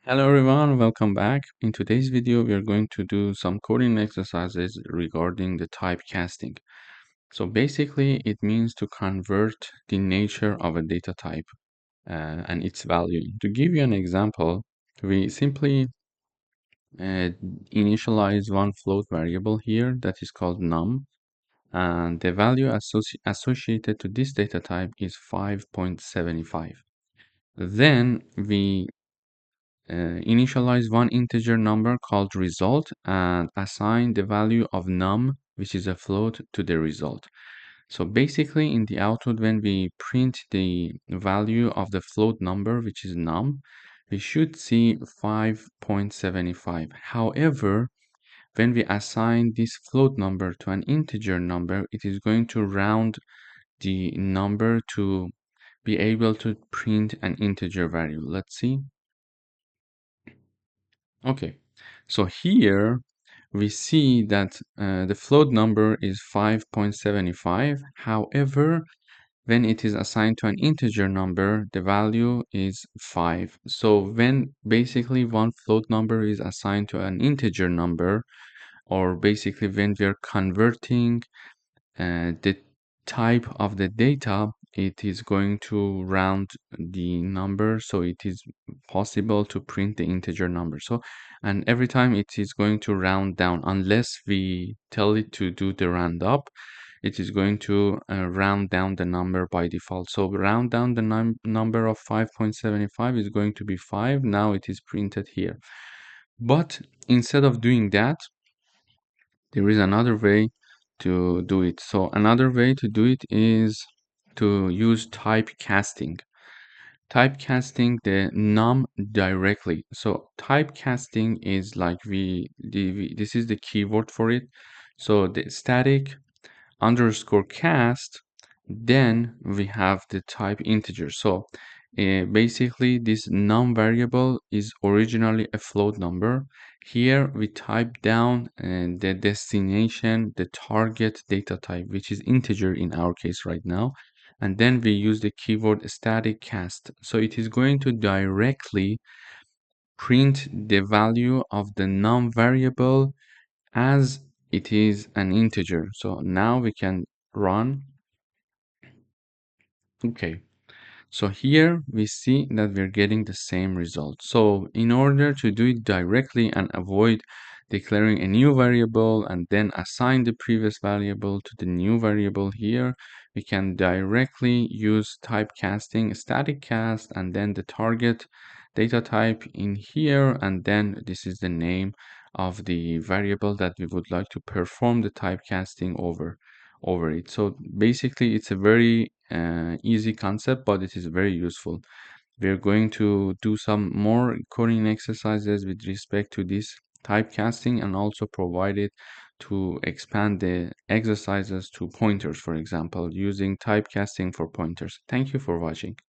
Hello everyone, welcome back. In today's video, we are going to do some coding exercises regarding the typecasting. So basically, it means to convert the nature of a data type and its value. To give you an example, we simply initialize one float variable here that is called num, and the value associated to this data type is 5.75. Then we initialize one integer number called result and assign the value of num, which is a float, to the result. So basically in the output, when we print the value of the float number, which is num, we should see 5.75. However, when we assign this float number to an integer number, it is going to round the number to be able to print an integer value. Let's see. Okay, so here we see that the float number is 5.75. However, when it is assigned to an integer number, the value is 5. So when basically one float number is assigned to an integer number, or basically when we are converting the type of the data, it is going to round the number, so it is possible to print the integer number. So, and every time it is going to round down unless we tell it to do the round up. It is going to round down the number by default. So round down the number of 5.75 is going to be 5. Now it is printed here. But instead of doing that, there is another way to do it. So another way to do it is to use typecasting. Typecasting the num directly. So typecasting is like this is the keyword for it. So the static underscore cast, then we have the type integer. So basically this num variable is originally a float number. Here we type down the destination, the target data type, which is integer in our case right now. And then we use the keyword static cast. So it is going to directly print the value of the num variable as it is an integer. So now we can run. Okay, so here we see that we're getting the same result. So in order to do it directly and avoid declaring a new variable and then assign the previous variable to the new variable here, we can directly use typecasting, static cast, and then the target data type in here, and then this is the name of the variable that we would like to perform the typecasting over it. So basically it's a very easy concept, but it is very useful. We're going to do some more coding exercises with respect to this typecasting and also provide it to expand the exercises to pointers, for example, using typecasting for pointers. Thank you for watching.